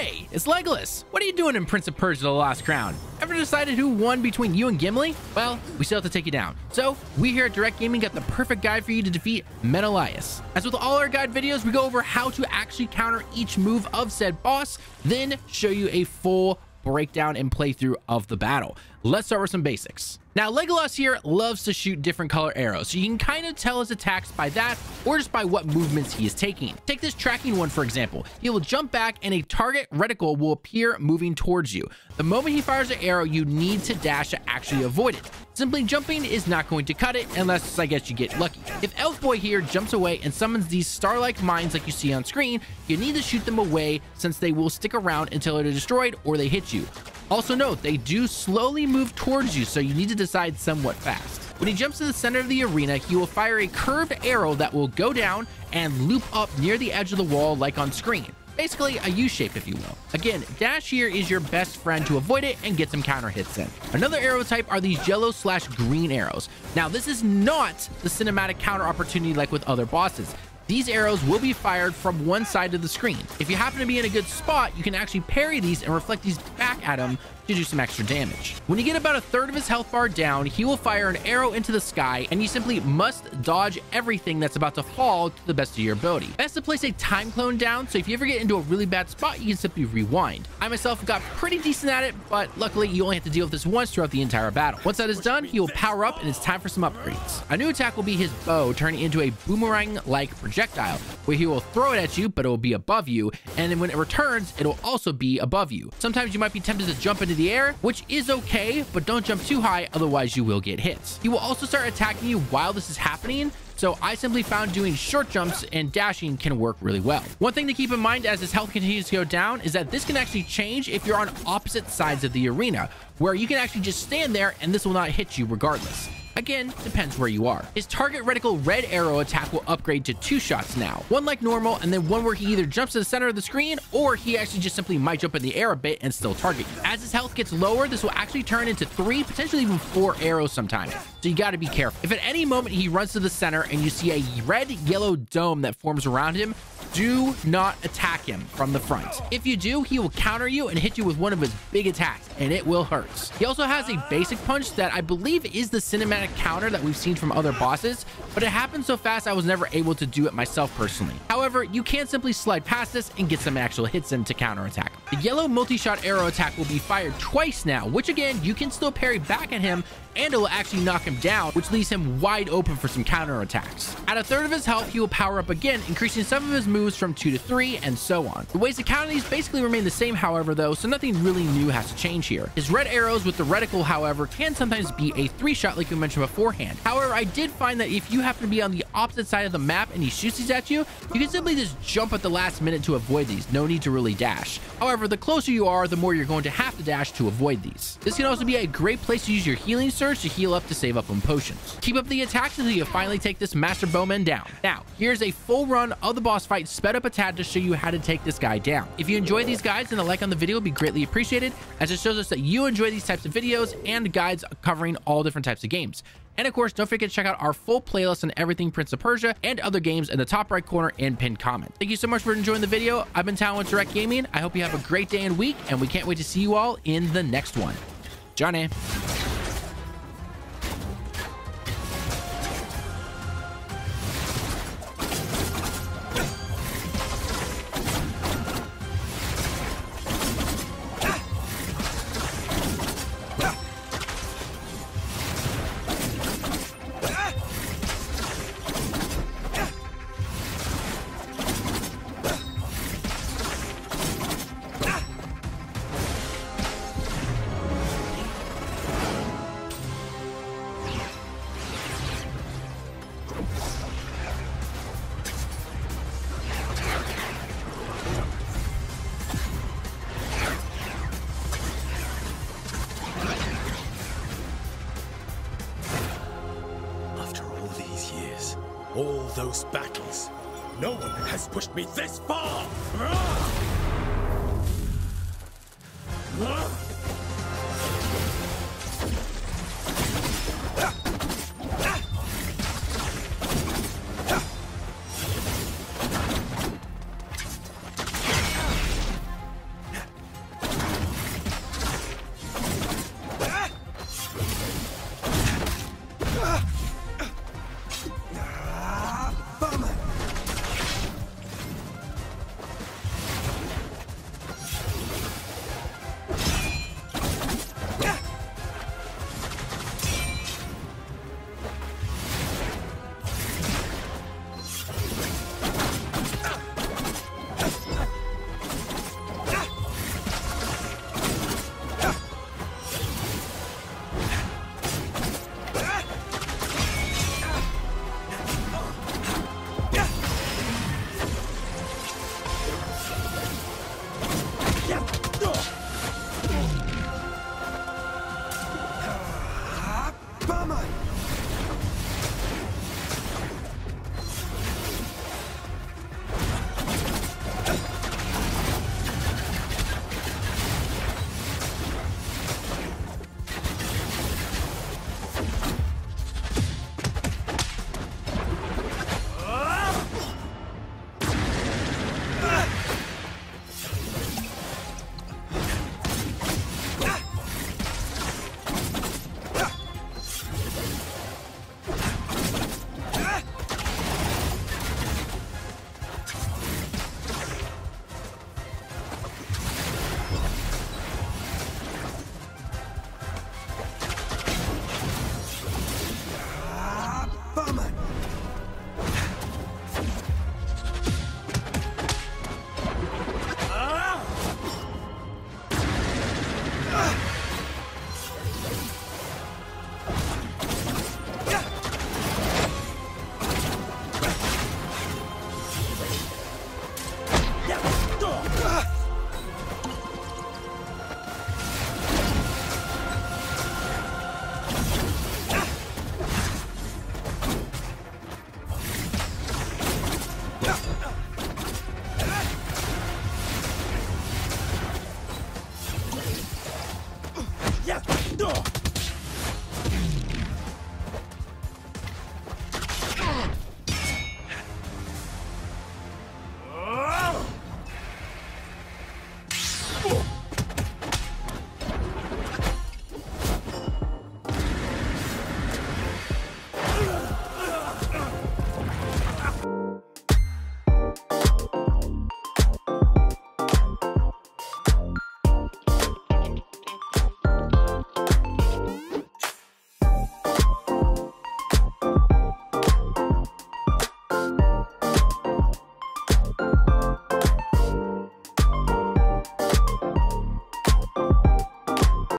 Hey, it's Legolas. What are you doing in Prince of Persia: The Lost Crown? Ever decided who won between you and Gimli? Well, we still have to take you down. So, we here at Direct Gaming got the perfect guide for you to defeat Menolias. As with all our guide videos, we go over how to actually counter each move of said boss, then show you a full breakdown and playthrough of the battle. Let's start with some basics. Now, Legolas here loves to shoot different color arrows, so you can kind of tell his attacks by that or just by what movements he is taking. Take this tracking one, for example. He will jump back and a target reticle will appear moving towards you. The moment he fires an arrow, you need to dash to actually avoid it. Simply jumping is not going to cut it unless, I guess, you get lucky. If Elf Boy here jumps away and summons these star-like mines like you see on screen, you need to shoot them away since they will stick around until they're destroyed or they hit you. Also note, they do slowly move towards you, so you need to decide somewhat fast. When he jumps to the center of the arena, he will fire a curved arrow that will go down and loop up near the edge of the wall like on screen. Basically a U-shape, if you will. Again, dash here is your best friend to avoid it and get some counter hits in. Another arrow type are these yellow/green arrows. Now, this is not the cinematic counter opportunity like with other bosses. These arrows will be fired from one side of the screen. If you happen to be in a good spot, you can actually parry these and reflect these back at him to do some extra damage. When you get about a third of his health bar down, he will fire an arrow into the sky, and you simply must dodge everything that's about to fall to the best of your ability. Best to place a time clone down, so if you ever get into a really bad spot, you can simply rewind. I myself got pretty decent at it, but luckily you only have to deal with this once throughout the entire battle. Once that is done, he will power up and it's time for some upgrades. A new attack will be his bow, turning into a boomerang-like projectile, where he will throw it at you, but it will be above you, and then when it returns, it'll also be above you. Sometimes you might be tempted to jump into the air, which is okay, but don't jump too high, otherwise you will get hit. He will also start attacking you while this is happening, so I simply found doing short jumps and dashing can work really well. One thing to keep in mind as his health continues to go down is that this can actually change if you're on opposite sides of the arena, where you can actually just stand there and this will not hit you regardless. Again, depends where you are. His target reticle red arrow attack will upgrade to 2 shots now. One like normal, and then one where he either jumps to the center of the screen, or he actually just simply might jump in the air a bit and still target you. As his health gets lower, this will actually turn into 3, potentially even 4 arrows sometimes. So you gotta be careful. If at any moment he runs to the center and you see a red-yellow dome that forms around him, do not attack him from the front. If you do, he will counter you and hit you with one of his big attacks, and it will hurt. He also has a basic punch that I believe is the cinematic counter that we've seen from other bosses, but it happened so fast I was never able to do it myself personally. However, you can simply slide past this and get some actual hits in to counter attack. The yellow multi-shot arrow attack will be fired twice now, which again, you can still parry back at him, and it will actually knock him down, which leaves him wide open for some counter attacks. At a third of his health, he will power up again, increasing some of his moves from 2 to 3, and so on. The ways to counter these basically remain the same, however, though, so nothing really new has to change here. His red arrows with the reticle, however, can sometimes be a 3-shot like we mentioned beforehand. However, I did find that if you happen to be on the opposite side of the map and he shoots these at you, you can simply just jump at the last minute to avoid these. No need to really dash. However, the closer you are, the more you're going to have to dash to avoid these. This can also be a great place to use your healing surge to heal up to save up on potions. Keep up the attacks until you finally take this master bowman down. Now, here's a full run of the boss fight sped up a tad to show you how to take this guy down. If you enjoy these guides, then a like on the video would be greatly appreciated, as it shows us that you enjoy these types of videos and guides covering all different types of games. And of course, don't forget to check out our full playlist on everything Prince of Persia and other games in the top right corner and pinned comment. Thank you so much for enjoying the video. I've been Talon with Direct Gaming. I hope you have a great day and week, and we can't wait to see you all in the next one. Johnny. All those battles, no one has pushed me this far! Oh!